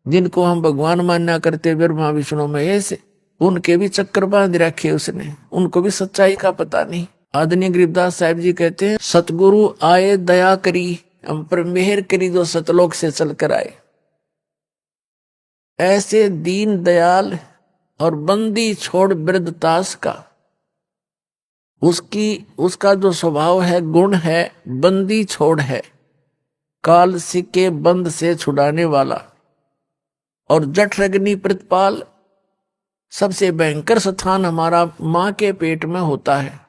जिनको हम भगवान मान्या करते ब्रह्मा विष्णु महेश, उनके भी चक्कर बांध रखे उसने, उनको भी सच्चाई का पता नहीं। आदरणीय गरीबदास साहब जी कहते हैं, सतगुरु आए दया करी, हम पर मेहर करी जो सतलोक से चल कर आए। ऐसे दीन दयाल और बंदी छोड़ वृद्धतास का, उसका जो स्वभाव है, गुण है, बंदी छोड़ है, काल के बंद से छुड़ाने वाला। और जठरग्नि प्रतिपाल, सबसे भयंकर स्थान हमारा मां के पेट में होता है।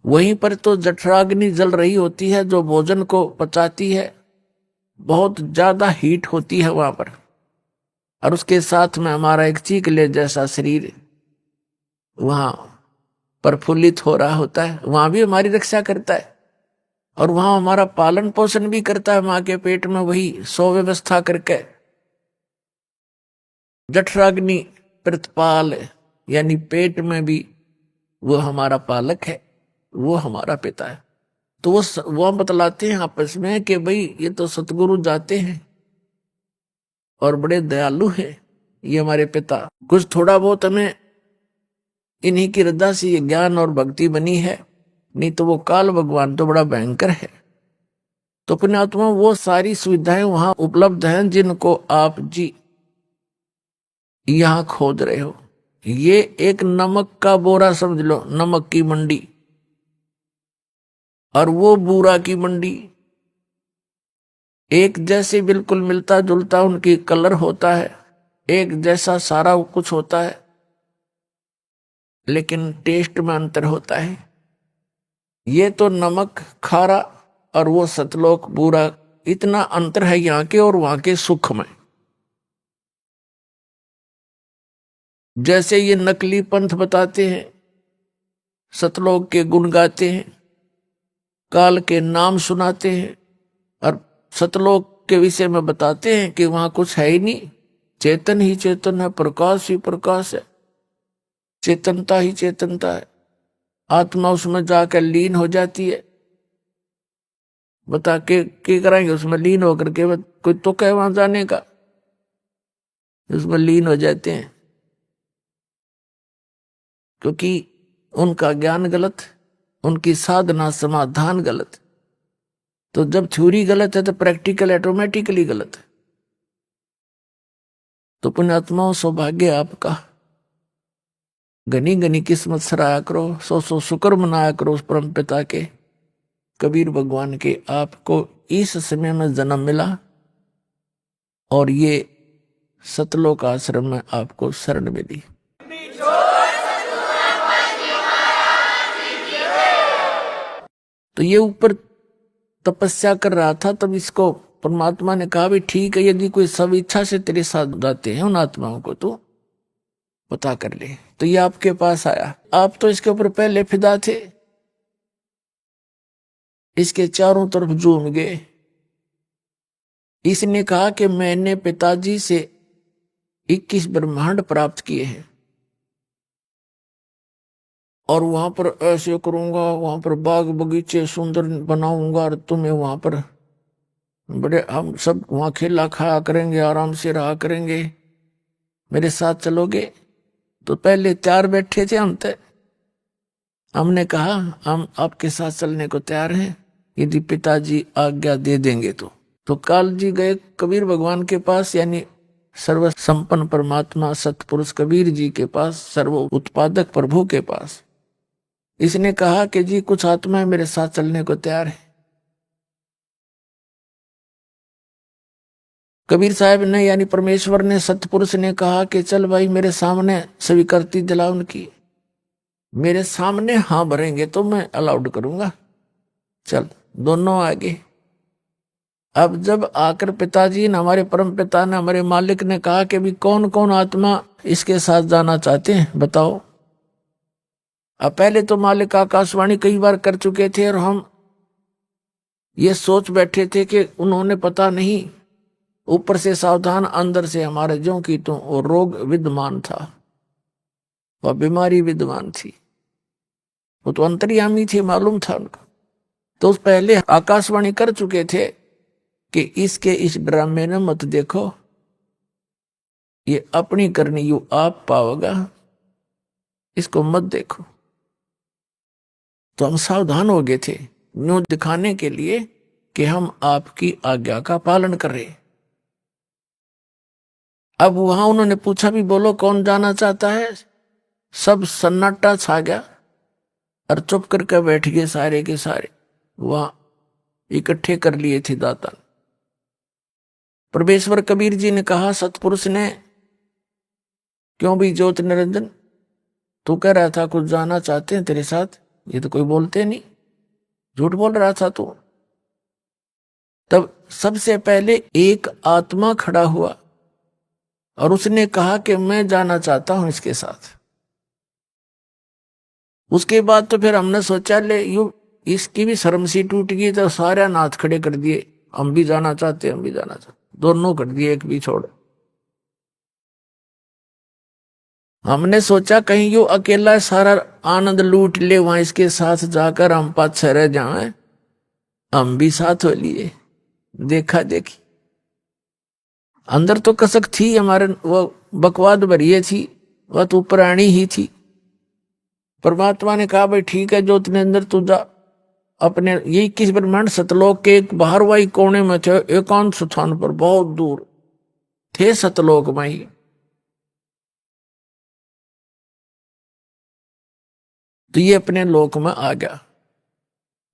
वहीं पर तो जठराग्नि जल रही होती है जो भोजन को पचाती है, बहुत ज्यादा हीट होती है वहां पर। और उसके साथ में हमारा एक चीकले जैसा शरीर वहां प्रफुल्लित हो रहा होता है, वहां भी हमारी रक्षा करता है। और वहां हमारा पालन पोषण भी करता है मां के पेट में, वही सुव्यवस्था करके। जठराग्नि प्रतिपाल यानी पेट में भी वो हमारा पालक है, वो हमारा पिता है। तो वो बतलाते हैं आपस में कि भाई ये तो सतगुरु जाते हैं और बड़े दयालु हैं ये हमारे पिता। कुछ थोड़ा बहुत हमें इन्हीं की रद्दा से ये ज्ञान और भक्ति बनी है, नहीं तो वो काल भगवान तो बड़ा भयंकर है। तो पुण्यात्मा वो सारी सुविधाएं वहां उपलब्ध हैं जिनको आप जी यहां खोद रहे हो। ये एक नमक का बोरा समझ लो, नमक की मंडी, और वो बूरा की मंडी। एक जैसे बिल्कुल मिलता जुलता उनकी कलर होता है, एक जैसा सारा कुछ होता है, लेकिन टेस्ट में अंतर होता है। ये तो नमक खारा और वो सतलोक बूरा, इतना अंतर है यहाँ के और वहां के सुख में। जैसे ये नकली पंथ बताते हैं, सतलोक के गुण गाते हैं, काल के नाम सुनाते हैं, और सतलोक के विषय में बताते हैं कि वहां कुछ है ही नहीं, चेतन ही चेतन है, प्रकाश ही प्रकाश है, चेतनता ही चेतनता है। आत्मा उसमें जाकर लीन हो जाती है। बता के कराएंगे उसमें लीन होकर के, कोई तो कहे वहां जाने का, उसमें लीन हो जाते हैं। क्योंकि उनका ज्ञान गलत, उनकी साधना समाधान गलत। तो जब थ्योरी गलत है तो प्रैक्टिकल ऑटोमेटिकली गलत है। तो पुण्यात्माओं सौभाग्य आपका, घनी घनी किस्मत सराया करो, सौ सौ शुक्र मनाया करो उस परम पिता के, कबीर भगवान के, आपको इस समय में जन्म मिला और ये सतलोक आश्रम में आपको शरण मिली। तो ये ऊपर तपस्या कर रहा था, तब इसको परमात्मा ने कहा भी ठीक है, यदि कोई सब इच्छा से तेरे साथ जाते हैं उन आत्माओं को तो पता कर ले। तो ये आपके पास आया। आप तो इसके ऊपर पहले फिदा थे, इसके चारों तरफ झूम गए। इसने कहा कि मैंने पिताजी से 21 ब्रह्मांड प्राप्त किए हैं और वहां पर ऐसे करूंगा, वहां पर बाग बगीचे सुंदर बनाऊंगा और तुम्हें वहां पर बड़े, हम सब वहां खेला खाया करेंगे, आराम से रहा करेंगे, मेरे साथ चलोगे। तो पहले तैयार बैठे थे हम तय, हमने कहा हम आपके साथ चलने को तैयार हैं यदि पिताजी आज्ञा दे देंगे तो काल जी गए कबीर भगवान के पास, यानी सर्व संपन्न परमात्मा सतपुरुष कबीर जी के पास, सर्व उत्पादक प्रभु के पास। इसने कहा कि जी कुछ आत्माएं मेरे साथ चलने को तैयार है। कबीर साहब ने यानी परमेश्वर ने, सतपुरुष ने कहा कि चल भाई मेरे सामने स्वीकृति दिला उनकी, मेरे सामने हाँ भरेंगे तो मैं अलाउड करूंगा, चल दोनों आगे। अब जब आकर पिताजी ने, हमारे परम पिता ने, हमारे मालिक ने कहा कि भी कौन कौन आत्मा इसके साथ जाना चाहते हैं बताओ। अब पहले तो मालिक आकाशवाणी कई बार कर चुके थे और हम ये सोच बैठे थे कि उन्होंने पता नहीं, ऊपर से सावधान, अंदर से हमारे ज्यों की तो वो रोग विद्यमान था, वह बीमारी विद्यमान थी, वो तो अंतर्यामी थे, मालूम था उनका। तो पहले आकाशवाणी कर चुके थे कि इसके इस ड्रामे ने मत देखो, ये अपनी करनी यू आप पाओगा, इसको मत देखो। तो हम सावधान हो गए थे यूं दिखाने के लिए कि हम आपकी आज्ञा का पालन कर रहे। अब वहां उन्होंने पूछा भी, बोलो कौन जाना चाहता है। सब सन्नाटा छा गया और चुप करके बैठ गए सारे के सारे। वहां इकट्ठे कर लिए थे दाता। परमेश्वर कबीर जी ने कहा सतपुरुष ने, क्यों भी ज्योत निरंजन, तू कह रहा था कुछ जाना चाहते हैं तेरे साथ, ये तो कोई बोलते नहीं, झूठ बोल रहा था तू। तब सबसे पहले एक आत्मा खड़ा हुआ और उसने कहा कि मैं जाना चाहता हूं इसके साथ। उसके बाद तो फिर हमने सोचा ले यू इसकी भी शर्म सी टूट गई, तो सारे नाथ खड़े कर दिए, हम भी जाना चाहते, हम भी जाना चाहते, दोनों कर दिए, एक भी छोड़। हमने सोचा कहीं यू अकेला सारा आनंद लूट ले, वहां इसके साथ जाकर हम पाछे रह जाए। हम भी साथ हो लिए, देखा देखी। अंदर तो कसक थी हमारे, वो बकवाद भरिए थी, वह तो पुरानी ही थी। परमात्मा ने कहा भाई ठीक है, ज्योति अंदर तू जा अपने, ये 21 ब्रह्मांड सतलोक के एक बाहरवाई कोने में थे, एकांत स्थान पर बहुत दूर थे सतलोक में ही। तो ये अपने लोक में आ गया।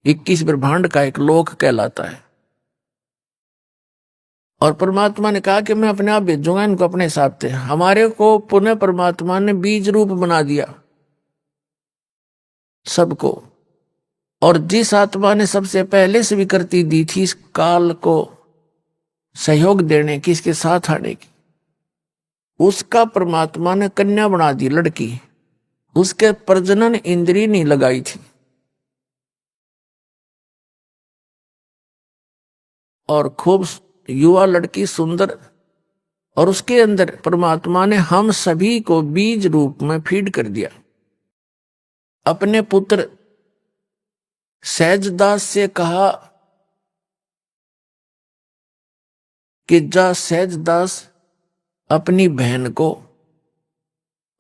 21 ब्रह्मांड का एक लोक कहलाता है। और परमात्मा ने कहा कि मैं अपने आप भेजूंगा इनको अपने हिसाब से। हमारे को पुनः परमात्मा ने बीज रूप बना दिया सबको। और जिस आत्मा ने सबसे पहले स्वीकृति दी थी इस काल को सहयोग देने की, इसके साथ आने की, उसका परमात्मा ने कन्या बना दी, लड़की। उसके प्रजनन इंद्रिय नहीं लगाई थी। और खूब युवा लड़की सुंदर, और उसके अंदर परमात्मा ने हम सभी को बीज रूप में फीड कर दिया। अपने पुत्र सहजदास से कहा कि जा सहजदास अपनी बहन को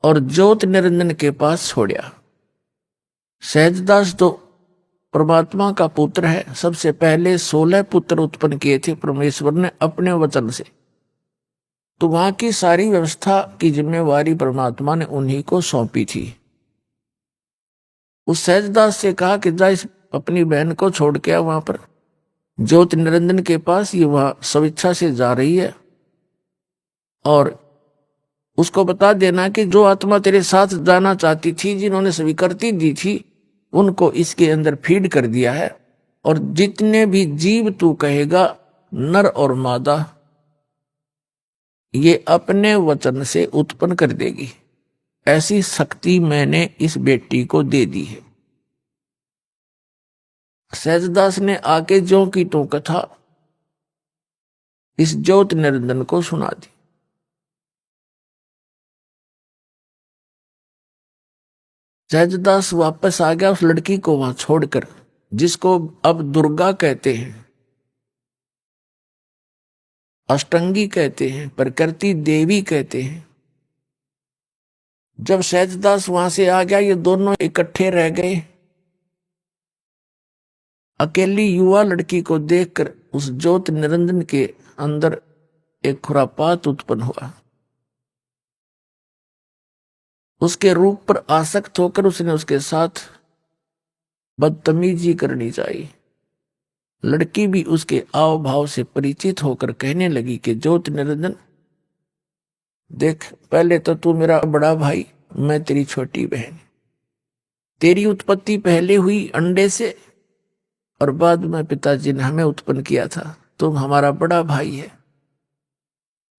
और ज्योत निरंजन के पास छोड़या। सहजदास तो परमात्मा का पुत्र है। सबसे पहले 16 पुत्र उत्पन्न किए थे परमेश्वर ने अपने वचन से। तो वहां की सारी व्यवस्था की जिम्मेवारी परमात्मा ने उन्हीं को सौंपी थी। उस सहजदास से कहा कि जा इस अपनी बहन को छोड़ के वहां पर ज्योत निरंजन के पास, ये वहां स्वेच्छा से जा रही है, और उसको बता देना कि जो आत्मा तेरे साथ जाना चाहती थी, जिन्होंने स्वीकृति दी थी, उनको इसके अंदर फीड कर दिया है। और जितने भी जीव तू कहेगा, नर और मादा, ये अपने वचन से उत्पन्न कर देगी। ऐसी शक्ति मैंने इस बेटी को दे दी है। सहजदास ने आके ज्यों की तो कथा इस ज्योत निरंजन को सुना दी। सहजदास वापस आ गया उस लड़की को वहां छोड़कर, जिसको अब दुर्गा कहते हैं, अष्टंगी कहते हैं, प्रकृति देवी कहते हैं। जब सहजदास वहां से आ गया, ये दोनों इकट्ठे रह गए। अकेली युवा लड़की को देखकर उस ज्योत निरंजन के अंदर एक खुरापात उत्पन्न हुआ। उसके रूप पर आसक्त होकर उसने उसके साथ बदतमीजी करनी चाहिए। लड़की भी उसके आव भाव से परिचित होकर कहने लगी कि ज्योत निरंजन देख, पहले तो तू मेरा बड़ा भाई, मैं तेरी छोटी बहन। तेरी उत्पत्ति पहले हुई अंडे से, और बाद में पिताजी ने हमें उत्पन्न किया था। तुम हमारा बड़ा भाई है,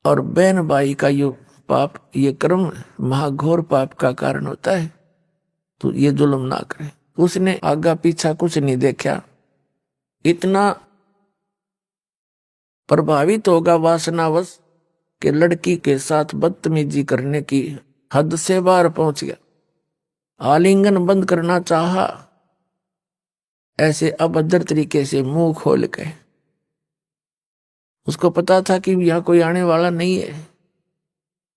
और बहन भाई का यो पाप, ये कर्म महाघोर पाप का कारण होता है। तो ये जुल्म ना करे। उसने आगा पीछा कुछ नहीं देखा, इतना प्रभावित होगा वासनावश कि लड़की के साथ बदतमीजी करने की हद से बाहर पहुंच गया। आलिंगन बंद करना चाहा, ऐसे अभद्र तरीके से मुंह खोल के। उसको पता था कि यहां कोई आने वाला नहीं है,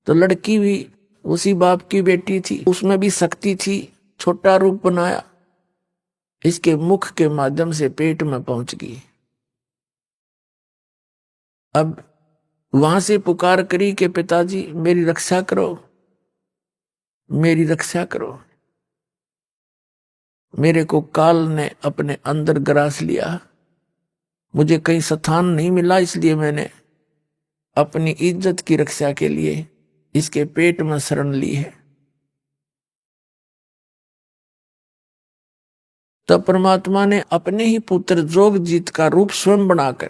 तो लड़की भी उसी बाप की बेटी थी, उसमें भी शक्ति थी, छोटा रूप बनाया, इसके मुख के माध्यम से पेट में पहुंच गई। अब वहां से पुकार करी कि पिताजी मेरी रक्षा करो, मेरी रक्षा करो। मेरे को काल ने अपने अंदर ग्रास लिया, मुझे कहीं स्थान नहीं मिला, इसलिए मैंने अपनी इज्जत की रक्षा के लिए इसके पेट में शरण ली है। तब परमात्मा ने अपने ही पुत्र जोगजीत का रूप स्वयं बनाकर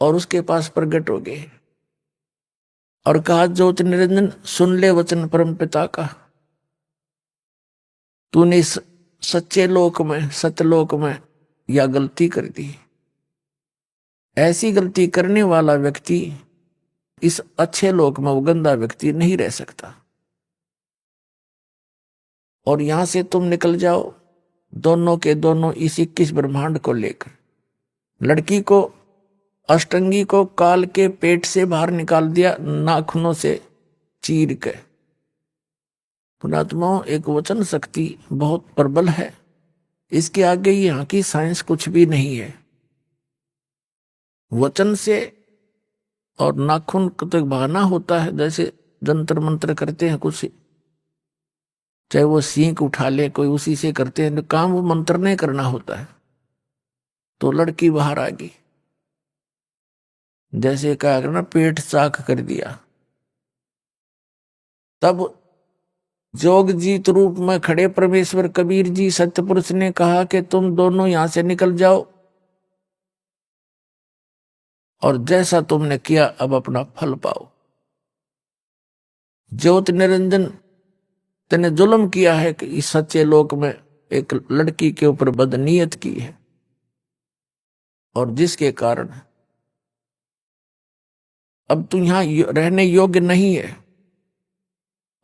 और उसके पास प्रकट हो गए और कहा, ज्योत निरंजन सुन ले वचन परम पिता का, तूने इस सच्चे लोक में, सत्यलोक में यह गलती कर दी। ऐसी गलती करने वाला व्यक्ति इस अच्छे लोक में, वो गंदा व्यक्ति नहीं रह सकता। और यहां से तुम निकल जाओ दोनों के दोनों इस 21 ब्रह्मांड को लेकर। लड़की को, अष्टंगी को काल के पेट से बाहर निकाल दिया, नाखूनों से चीर के। पुणात्माओं, एक वचन शक्ति बहुत प्रबल है, इसके आगे यहाँ की साइंस कुछ भी नहीं है। वचन से और नाखून तक बहाना होता है, जैसे जंतर मंत्र करते हैं कुछ, चाहे वो सींक उठा ले कोई, उसी से करते हैं काम, वो मंत्र नहीं करना होता है। तो लड़की बाहर आ गई, जैसे कहा ना पेट चाक कर दिया। तब जोगजीत रूप में खड़े परमेश्वर कबीर जी सत्यपुरुष ने कहा कि तुम दोनों यहां से निकल जाओ और जैसा तुमने किया अब अपना फल पाओ। ज्योत निरंजन तेने जुल्म किया है कि इस सच्चे लोक में एक लड़की के ऊपर बदनीयत की है, और जिसके कारण अब तू यहां रहने योग्य नहीं है।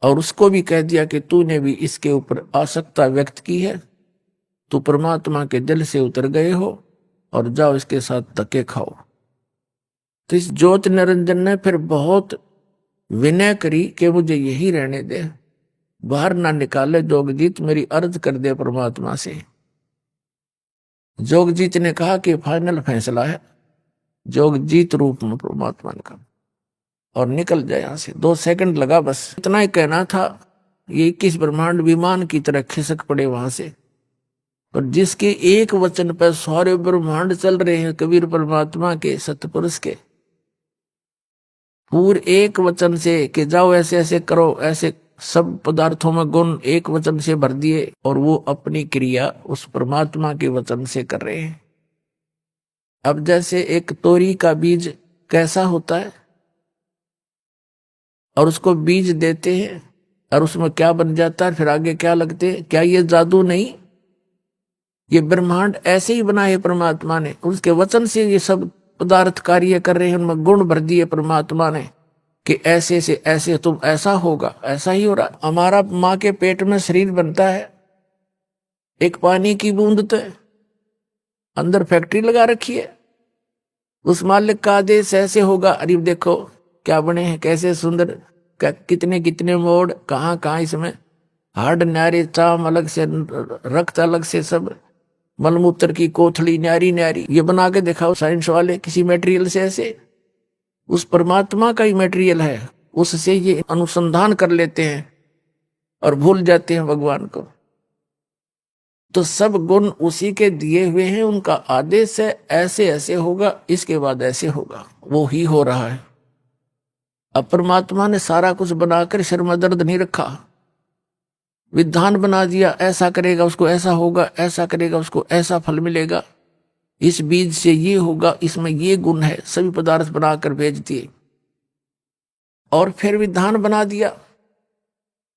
और उसको भी कह दिया कि तूने भी इसके ऊपर आसक्ता व्यक्त की है, तू परमात्मा के दिल से उतर गए हो और जाओ इसके साथ धक्के खाओ। तो इस ज्योत निरंजन ने फिर बहुत विनय करी कि मुझे यही रहने दे, बाहर ना निकाले जोगजीत, मेरी अर्ज कर दे परमात्मा से। जोगजीत ने कहा कि फाइनल फैसला है, जोगजीत रूप में परमात्मा ने कहा, और निकल जाए यहां से। 2 सेकंड लगा, बस इतना ही कहना था। ये 21 ब्रह्मांड विमान की तरह खिसक पड़े वहां से, पर जिसके एक वचन पर सारे ब्रह्मांड चल रहे हैं, कबीर परमात्मा के, सतपुरुष के पूरे एक वचन से कि जाओ ऐसे ऐसे करो, ऐसे सब पदार्थों में गुण एक वचन से भर दिए, और वो अपनी क्रिया उस परमात्मा के वचन से कर रहे हैं। अब जैसे एक तोरी का बीज कैसा होता है, और उसको बीज देते हैं और उसमें क्या बन जाता है, फिर आगे क्या लगते हैं, क्या ये जादू नहीं? ये ब्रह्मांड ऐसे ही बनाए परमात्मा ने, उसके वचन से ये सब पदार्थ कार्य कर रहे हैं, उनमें गुण भर दिए परमात्मा ने कि ऐसे से ऐसे तुम ऐसा होगा, ऐसा ही हो रहा। हमारा माँ के पेट में शरीर बनता है, एक पानी की बूंद तो अंदर फैक्ट्री लगा रखी है, उस मालिक का आदेश ऐसे होगा। अरे देखो क्या बने हैं, कैसे सुंदर, कितने कितने मोड़, कहाँ कहाँ इसमें हार्ड न्यारी, चाम अलग से, रक्त अलग से, सब मलमूत्र की कोथड़ी न्यारी न्यारी, ये बना के दिखाओ साइंस वाले किसी मटेरियल से। ऐसे उस परमात्मा का ही मटेरियल है, उससे ये अनुसंधान कर लेते हैं और भूल जाते हैं भगवान को। तो सब गुण उसी के दिए हुए हैं, उनका आदेश है ऐसे ऐसे होगा, इसके बाद ऐसे होगा, वो ही हो रहा है। अब परमात्मा ने सारा कुछ बनाकर सिर में दर्द नहीं रखा, विधान बना दिया, ऐसा करेगा उसको ऐसा होगा, ऐसा करेगा उसको ऐसा फल मिलेगा, इस बीज से ये होगा, इसमें ये गुण है, सभी पदार्थ बनाकर भेज दिए। और फिर विधान बना दिया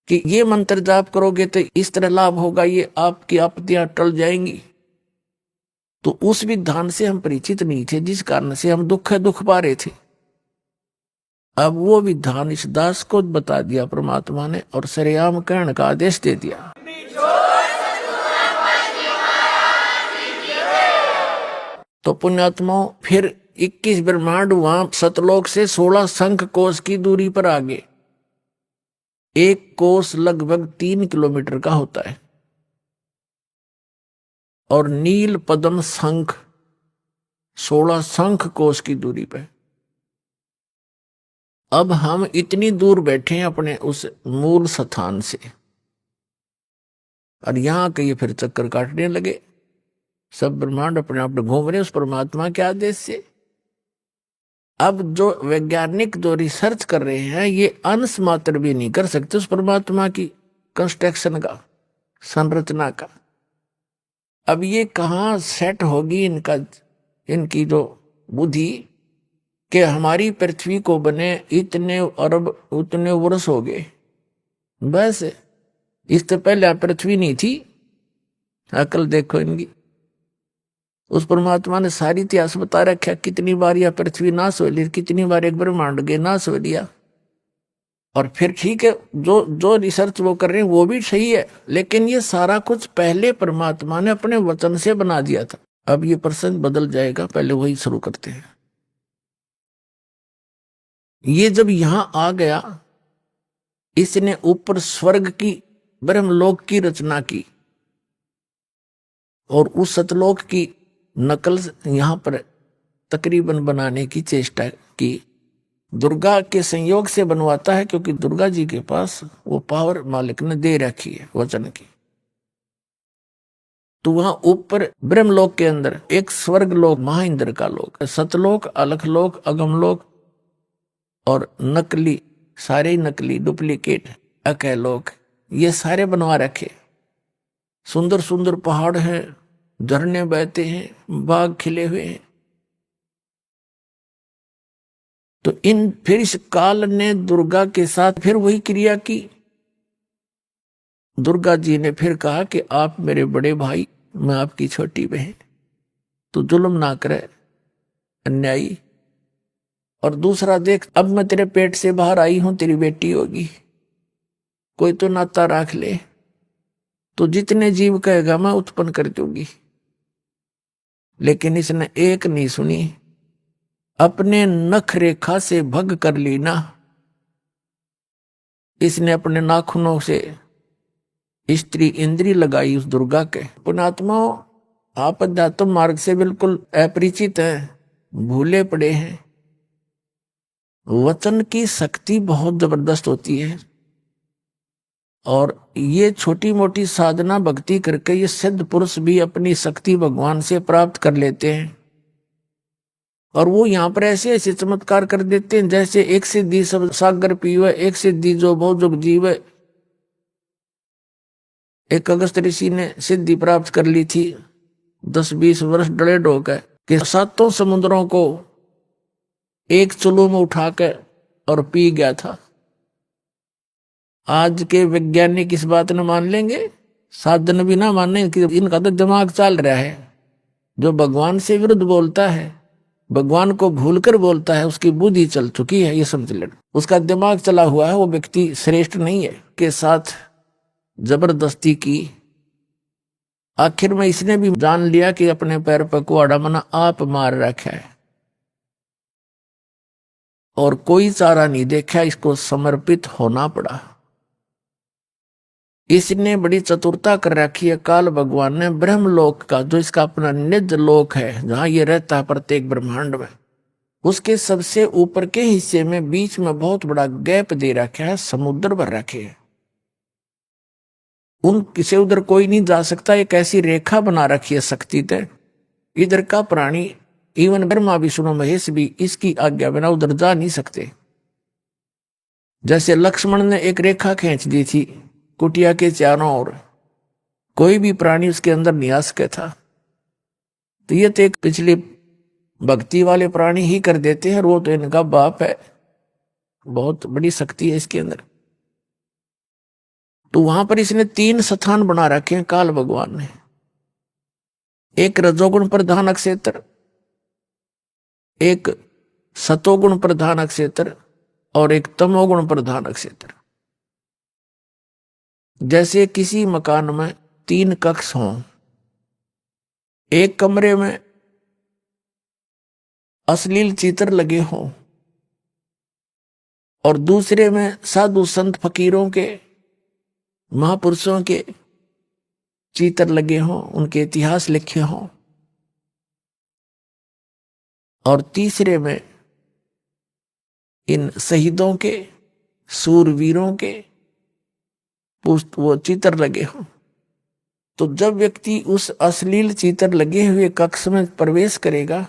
कि ये मंत्र जाप करोगे तो इस तरह लाभ होगा, ये आपकी आपत्तियां टल जाएंगी। तो उस विधान से हम परिचित नहीं थे, जिस कारण से हम दुख पा रहे थे। अब वो विधान इस दास को बता दिया परमात्मा ने, और सरेआम कहने का आदेश दे दिया। तो पुण्यात्माओं, फिर 21 ब्रह्मांड वहां सतलोक से 16 शंख कोश की दूरी पर आगे। एक कोस लगभग 3 किलोमीटर का होता है और नील पद्म शंख 16 शंख कोस की दूरी पे। अब हम इतनी दूर बैठे हैं अपने उस मूल स्थान से और यहां के ये फिर चक्कर काटने लगे। सब ब्रह्मांड अपने आप घूम रहे उस परमात्मा के आदेश से। अब जो वैज्ञानिक जो रिसर्च कर रहे हैं ये अंश मात्र भी नहीं कर सकते उस परमात्मा की कंस्ट्रक्शन का, संरचना का। अब ये कहाँ सेट होगी इनकी जो बुद्धि कि हमारी पृथ्वी को बने इतने अरब उतने वर्ष हो गए, बस इससे पहले पृथ्वी नहीं थी। अकल देखो इनकी। उस परमात्मा ने सारी इतिहास बता रखा, कितनी बार यह पृथ्वी नाश हो ली, कितनी बार एक ब्रह्मांड के नाश हो लिया। और फिर ठीक है, जो जो रिसर्च वो कर रहे हैं वो भी सही है, लेकिन ये सारा कुछ पहले परमात्मा ने अपने वचन से बना दिया था। अब ये प्रसंग बदल जाएगा, पहले वही शुरू करते हैं। ये जब यहां आ गया, इसने ऊपर स्वर्ग की ब्रह्मलोक की रचना की और उस सतलोक की नकल यहां पर तकरीबन बनाने की चेष्टा की। दुर्गा के संयोग से बनवाता है, क्योंकि दुर्गा जी के पास वो पावर मालिक ने दे रखी है वचन की। तो वहां ऊपर ब्रह्मलोक के अंदर एक स्वर्ग लोक, महाइंद्र का लोक, सतलोक, अलखलोक, अगमलोक और नकली, सारे नकली डुप्लीकेट अकलोक, ये सारे बनवा रखे। सुंदर सुंदर पहाड़ हैं, झरने बहते हैं, बाग खिले हुए हैं। तो फिर इस काल ने दुर्गा के साथ फिर वही क्रिया की। दुर्गा जी ने फिर कहा कि आप मेरे बड़े भाई, मैं आपकी छोटी बहन, तो जुल्म ना करे अन्यायी। और दूसरा देख, अब मैं तेरे पेट से बाहर आई हूं, तेरी बेटी होगी, कोई तो नाता राख ले, तो जितने जीव कहेगा मैं उत्पन्न कर दूंगी। लेकिन इसने एक नहीं सुनी, अपने नख रेखा से भग कर ली ना। इसने अपने नाखूनों से स्त्री इंद्री लगाई उस दुर्गा के। पुणात्मा, आप अध्यात्म मार्ग से बिल्कुल अपरिचित हैं, भूले पड़े हैं। वचन की शक्ति बहुत जबरदस्त होती है और ये छोटी मोटी साधना भक्ति करके ये सिद्ध पुरुष भी अपनी शक्ति भगवान से प्राप्त कर लेते हैं। और वो यहाँ पर ऐसे ऐसे चमत्कार कर देते हैं, जैसे एक सिद्धि सब सागर पीवे, एक सिद्धि जो बहुत जुग जीवे। एक अगस्त ऋषि ने सिद्धि प्राप्त कर ली थी 10-20 वर्ष डले ढोकर, कि 7 समुद्रों को एक चुल्लू में उठाकर और पी गया था। आज के वैज्ञानिक इस बात न मान लेंगे, साधन भी ना माने कि इनका तो दिमाग चल रहा है। जो भगवान से विरुद्ध बोलता है, भगवान को भूलकर बोलता है, उसकी बुद्धि चल चुकी है, ये समझ लेना। उसका दिमाग चला हुआ है, वो व्यक्ति श्रेष्ठ नहीं है। के साथ जबरदस्ती की, आखिर में इसने भी जान लिया कि अपने पैर पर कुआड़ा मना आप मार रखा है और कोई चारा नहीं देखा, इसको समर्पित होना पड़ा। इसने बड़ी चतुरता कर रखी है काल भगवान ने। ब्रह्मलोक का जो इसका अपना निज लोक है, जहां ये रहता है प्रत्येक ब्रह्मांड में, उसके सबसे ऊपर के हिस्से में बीच में बहुत बड़ा गैप दे रखा है, समुद्र भर रखे है। उन किसे उधर कोई नहीं जा सकता, एक ऐसी रेखा बना रखी है शक्ति तय। इधर का प्राणी, इवन ब्रह्मा विष्णु महेश भी इसकी आज्ञा बिना उधर जा नहीं सकते। जैसे लक्ष्मण ने एक रेखा खींच दी थी कुटिया के चारों ओर, कोई भी प्राणी उसके अंदर नहीं आ सके था। तो ये तो एक पिछले भक्ति वाले प्राणी ही कर देते हैं, वो तो इनका बाप है, बहुत बड़ी शक्ति है इसके अंदर। तो वहां पर इसने 3 स्थान बना रखे हैं काल भगवान ने। एक रजोगुण प्रधान क्षेत्र, एक सतोगुण प्रधान क्षेत्र और एक तमोगुण प्रधान क्षेत्र। जैसे किसी मकान में 3 कक्ष हों, एक कमरे में अश्लील चित्र लगे हों, और दूसरे में साधु संत फकीरों के, महापुरुषों के चित्र लगे हों, उनके इतिहास लिखे हों, और तीसरे में इन शहीदों के, सूरवीरों के वो चित्र लगे हों। तो जब व्यक्ति उस अश्लील चित्र लगे हुए कक्ष में प्रवेश करेगा,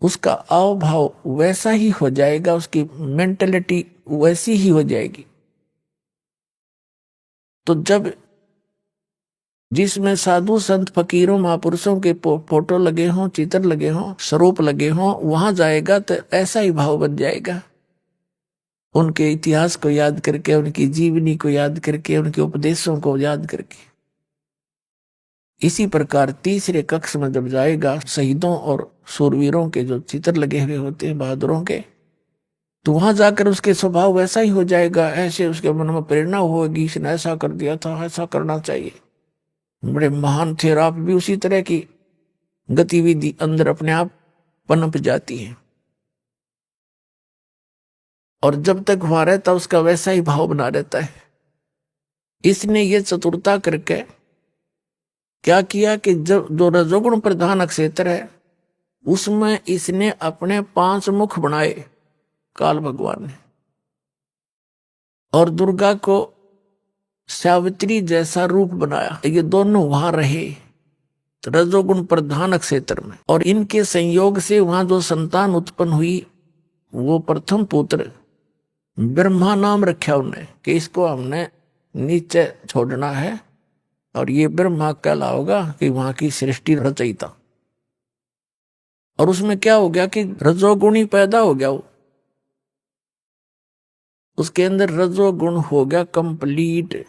उसका आव भाव वैसा ही हो जाएगा, उसकी मेंटलिटी वैसी ही हो जाएगी। तो जब जिसमें साधु संत फकीरों महापुरुषों के फोटो लगे हों, चित्र लगे हों, स्वरूप लगे हों, वहां जाएगा तो ऐसा ही भाव बन जाएगा। उनके इतिहास को याद करके, उनकी जीवनी को याद करके, उनके उपदेशों को याद करके। इसी प्रकार तीसरे कक्ष में जब जाएगा, शहीदों और शूरवीरों के जो चित्र लगे हुए होते हैं, बहादुरों के, तो वहां जाकर उसके स्वभाव वैसा ही हो जाएगा। ऐसे उसके मन में प्रेरणा होगी, इसने ऐसा कर दिया था, ऐसा करना चाहिए, बड़े महान थे। और आप भी उसी तरह की गतिविधि अंदर अपने आप पनप जाती है, और जब तक वहां रहता उसका वैसा ही भाव बना रहता है। इसने ये चतुरता करके क्या किया कि जब जो रजोगुण प्रधान क्षेत्र है, उसमें इसने अपने 5 मुख बनाए, काल भगवान ने, और दुर्गा को सावित्री जैसा रूप बनाया। ये दोनों वहां रहे रजोगुण प्रधान क्षेत्र में, और इनके संयोग से वहां जो संतान उत्पन्न हुई, वो प्रथम पुत्र ब्रह्मा नाम रखा उन्हें कि इसको हमने नीचे छोड़ना है, और ये ब्रह्मा कहलाओगा कि वहां की सृष्टि रचयिता। और उसमें क्या हो गया कि रजोगुणी पैदा हो गया, उसके अंदर रजोगुण हो गया कंप्लीट,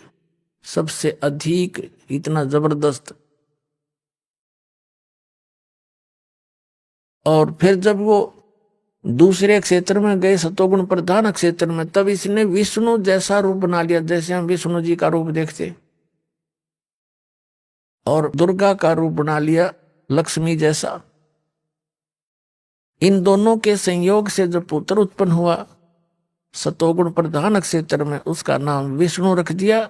सबसे अधिक, इतना जबरदस्त। और फिर जब वो दूसरे क्षेत्र में गए, सतोगुण प्रधान क्षेत्र में, तब इसने विष्णु जैसा रूप बना लिया, जैसे हम विष्णु जी का रूप देखते, और दुर्गा का रूप बना लिया लक्ष्मी जैसा। इन दोनों के संयोग से जो पुत्र उत्पन्न हुआ सतोगुण प्रधान क्षेत्र में, उसका नाम विष्णु रख दिया,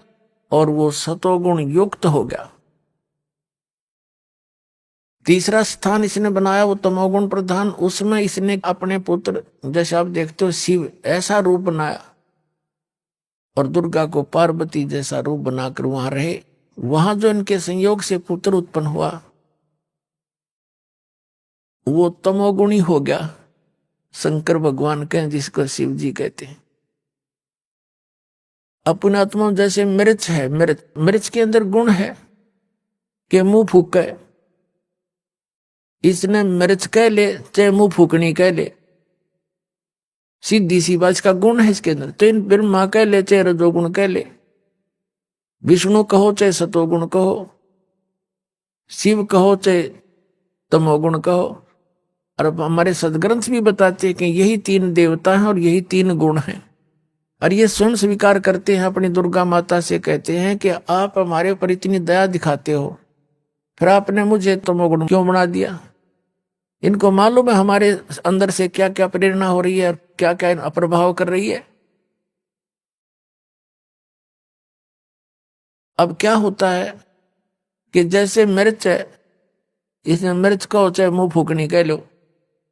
और वो सतोगुण युक्त हो गया। तीसरा स्थान इसने बनाया वो तमोगुण प्रधान, उसमें इसने अपने पुत्र, जैसे आप देखते हो शिव ऐसा रूप बनाया, और दुर्गा को पार्वती जैसा रूप बनाकर वहां रहे। वहां जो इनके संयोग से पुत्र उत्पन्न हुआ, वो तमोगुणी हो गया, शंकर भगवान कहें जिसको शिव जी कहते हैं। अपने आत्मा जैसे मिर्च है, मिर्च के अंदर गुण है कि मुंह फूके, इसने मिर्च कह ले चाहे मुंह फूकनी कह ले, सीधी सी बात, इसका गुण है इसके अंदर। तो इन ब्रह्मा कह ले चाहे रजोगुण कह ले, विष्णु कहो चाहे सतोगुण कहो, शिव कहो चाहे तमोगुण कहो। और हमारे सदग्रंथ भी बताते हैं कि यही 3 देवता हैं और यही 3 गुण हैं, और ये स्वयं स्वीकार करते हैं। अपनी दुर्गा माता से कहते हैं कि आप हमारे ऊपर इतनी दया दिखाते हो, फिर आपने मुझे तमोगुण क्यों बना दिया? इनको मालूम है हमारे अंदर से क्या क्या प्रेरणा हो रही है और क्या क्या प्रभाव कर रही है। अब क्या होता है कि जैसे मिर्च है, इसमें मिर्च कहो चाहे मुंह फूकनी कह लो,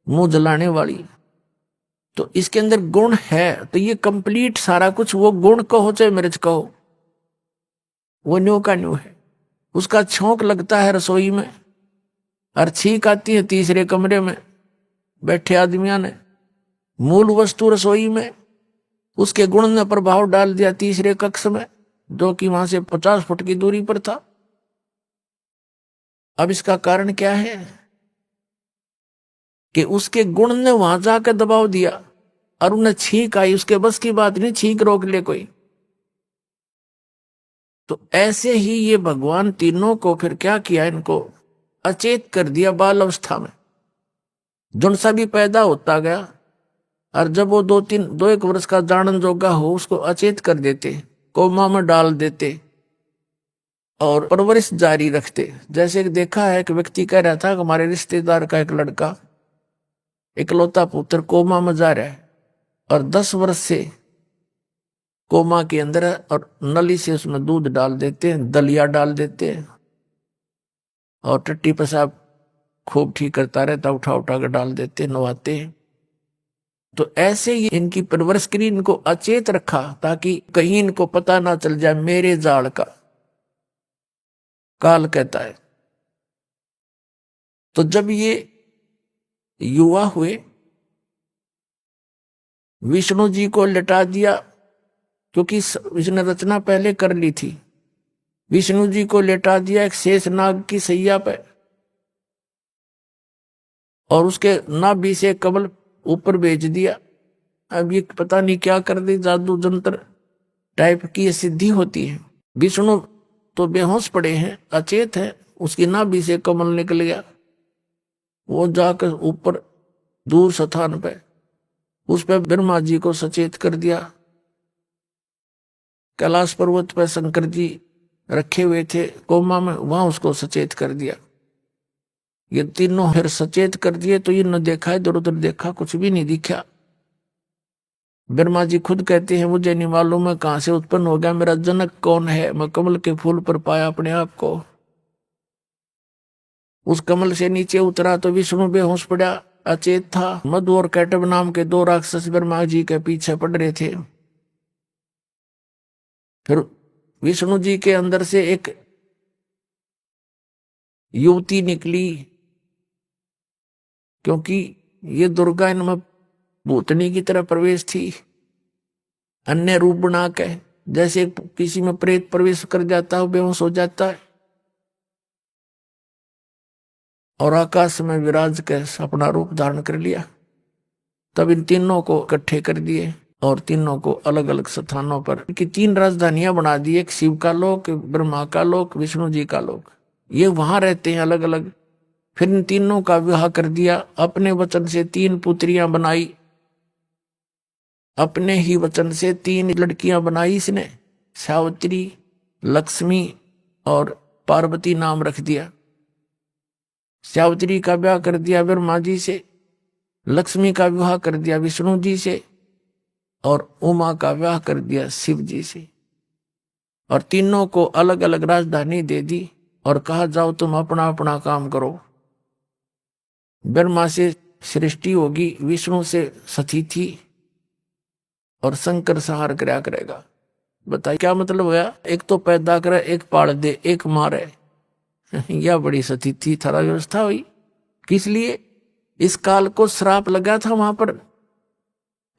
मुंह जलाने वाली, तो इसके अंदर गुण है, तो ये कंप्लीट सारा कुछ, वो गुण कहो चाहे मिर्च कहो, वो न्यू का न्यू है। उसका छौंक लगता है रसोई में, और छींक आती है तीसरे कमरे में बैठे आदमियों ने, मूल वस्तु रसोई में, उसके गुण ने प्रभाव डाल दिया तीसरे कक्ष में, जो कि वहां से 50 फुट की दूरी पर था। अब इसका कारण क्या है कि उसके गुण ने वहां जाकर दबाव दिया, और उन्हें छींक आई, उसके बस की बात नहीं छींक रोक ले कोई। तो ऐसे ही ये भगवान तीनों को फिर क्या किया, इनको अचेत कर दिया बाल अवस्था में। जुन सा भी पैदा होता गया, और जब वो 2-1 वर्ष का जानन जोगा हो, उसको अचेत कर देते, कोमा में डाल देते, और परवरिश जारी रखते। जैसे देखा है, एक व्यक्ति कह रहा था कि हमारे रिश्तेदार का एक लड़का इकलौता पुत्र कोमा में जा रहा है और 10 वर्ष से कोमा के अंदर है, और नली से उसमें दूध डाल देते हैं, दलिया डाल देते हैं, और टट्टी पेशाब खूब ठीक करता रहता, उठा उठा कर डाल देते हैं, नवाते हैं। तो ऐसे ही इनकी परवरिश करी, इनको अचेत रखा ताकि कहीं इनको पता ना चल जाए मेरे जाल का। काल कहता है। तो जब ये युवा हुए, विष्णु जी को लिटा दिया, क्योंकि इसने रचना पहले कर ली थी। विष्णु जी को लेटा दिया एक शेष नाग की सैया पे, और उसके नाभि से कमल ऊपर भेज दिया। अब ये पता नहीं क्या कर दी, जादू जंत्र टाइप की ये सिद्धि होती है। विष्णु तो बेहोश पड़े हैं, अचेत है, उसकी नाभि से कमल निकल गया, वो जाकर ऊपर दूर स्थान पे उस पे ब्रह्मा जी को सचेत कर दिया। कैलाश पर्वत पर शंकर जी रखे हुए थे कोमा में, वहां उसको सचेत कर दिया। ये तीनों फिर सचेत कर दिए, तो ये न देखा, इधर उधर देखा, कुछ भी नहीं दिखा। ब्रह्मा जी खुद कहते हैं मुझे नहीं मालूम मैं कहां से उत्पन्न हो गया, मेरा जनक कौन है, मैं कमल के फूल पर पाया अपने आप को। उस कमल से नीचे उतरा तो विष्णु बेहोश पड़ा, अचेत था। मधु और कैटब नाम के 2 राक्षस ब्रह्मा जी के पीछे पड़ रहे थे। फिर विष्णु जी के अंदर से एक युवती निकली, क्योंकि ये दुर्गा इनमें भूतनी की तरह प्रवेश थी, अन्य रूप बना के, जैसे किसी में प्रेत प्रवेश कर जाता है, बेहोश हो जाता है, और आकाश में विराज के अपना रूप धारण कर लिया। तब इन तीनों को इकट्ठे कर दिए और तीनों को अलग अलग स्थानों पर की 3 राजधानियां बना दी, एक शिव का लोक, ब्रह्मा का लोक, विष्णु जी का लोक। ये वहां रहते हैं अलग अलग। फिर इन तीनों का विवाह कर दिया, अपने वचन से 3 पुत्रियां बनाई, अपने ही वचन से 3 लड़कियां बनाई इसने, सावित्री, लक्ष्मी और पार्वती नाम रख दिया। सावित्री का विवाह कर दिया ब्रह्मा जी से, लक्ष्मी का विवाह कर दिया विष्णु जी से, और उमा का विवाह कर दिया शिव जी से। और तीनों को अलग अलग राजधानी दे दी और कहा जाओ तुम अपना अपना काम करो। ब्रह्मा से सृष्टि होगी, विष्णु से सतिथि, और शंकर संहार करया करेगा। बताइए क्या मतलब हुआ? एक तो पैदा करे, एक पाल दे, एक मारे। यह बड़ी सतिथि थारा व्यवस्था हुई। किस लिए? इस काल को श्राप लगा था वहां पर।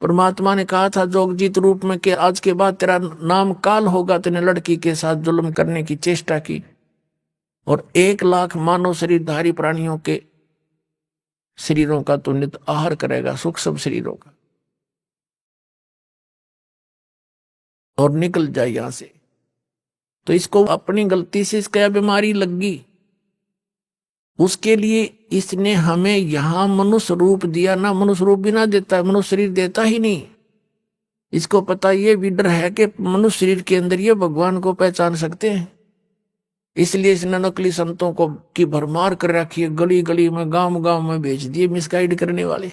परमात्मा ने कहा था जोगजीत रूप में कि आज के बाद तेरा नाम काल होगा। तेने लड़की के साथ जुल्म करने की चेष्टा की और 1 लाख मानव शरीरधारी प्राणियों के शरीरों का तो नित आहार करेगा, सूक्ष्म शरीरों का, और निकल जाए यहां से। तो इसको अपनी गलती से इसका बीमारी लग गई, उसके लिए इसने हमें यहां मनुष्य रूप दिया। ना मनुष्य रूप भी ना देता, मनुष्य शरीर देता ही नहीं। इसको पता ये भी डर है कि मनुष्य शरीर के अंदर ये भगवान को पहचान सकते हैं, इसलिए इसने नकली संतों को की भरमार कर रखी है। गली गली में, गांव गांव में भेज दिए मिसगाइड करने वाले।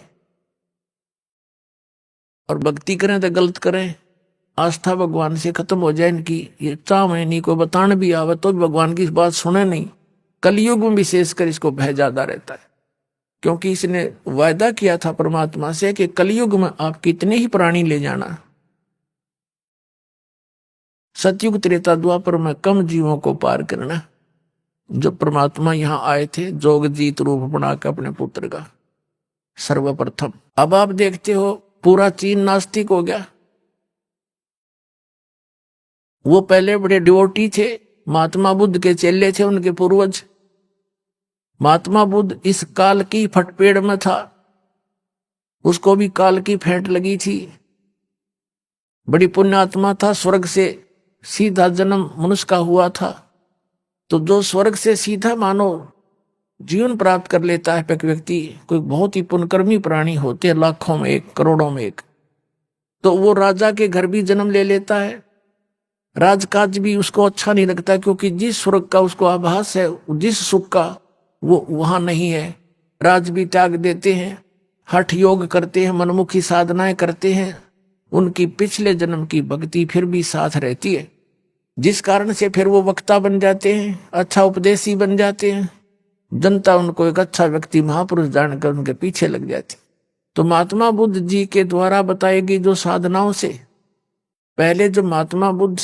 और भक्ति करें तो गलत करें, आस्था भगवान से खत्म हो जाए इनकी। ये चाहे इन्हीं को बताने भी आवे तो भगवान की बात सुने नहीं। कलयुग में विशेषकर इसको भय ज्यादा रहता है, क्योंकि इसने वायदा किया था परमात्मा से कि कलयुग में आप कितने ही प्राणी ले जाना, सतयुग त्रेता द्वापर में कम जीवों को पार करना। जब परमात्मा यहां आए थे जोगजीत रूप बनाकर अपने पुत्र का सर्वप्रथम। अब आप देखते हो पूरा चीन नास्तिक हो गया। वो पहले बड़े डिवोटी थे, महात्मा बुद्ध के चेले थे, उनके पूर्वज। महात्मा बुद्ध इस काल की फटपेड़ में था, उसको भी काल की फेंट लगी थी। बड़ी पुण्यात्मा था, स्वर्ग से सीधा जन्म मनुष्य का हुआ था। तो जो स्वर्ग से सीधा मानो जीवन प्राप्त कर लेता है एक व्यक्ति, कोई बहुत ही पुण्यकर्मी प्राणी होते हैं, लाखों में एक, करोड़ों में एक, तो वो राजा के घर भी जन्म ले लेता है। राजकाज भी उसको अच्छा नहीं लगता, क्योंकि जिस स्वर्ग का उसको आभास है, जिस सुख का, वो वहां नहीं है। राज भी त्याग देते हैं हठ योग करते हैं, मनमुखी साधनाएं करते हैं, उनकी पिछले जन्म की भक्ति फिर भी साथ रहती है, जिस कारण से फिर वो वक्ता बन जाते हैं, अच्छा उपदेशी बन जाते हैं। जनता उनको एक अच्छा व्यक्ति महापुरुष जानकर उनके पीछे लग जाती। तो महात्मा बुद्ध जी के द्वारा बताई गई जो साधनाओं से पहले जो महात्मा बुद्ध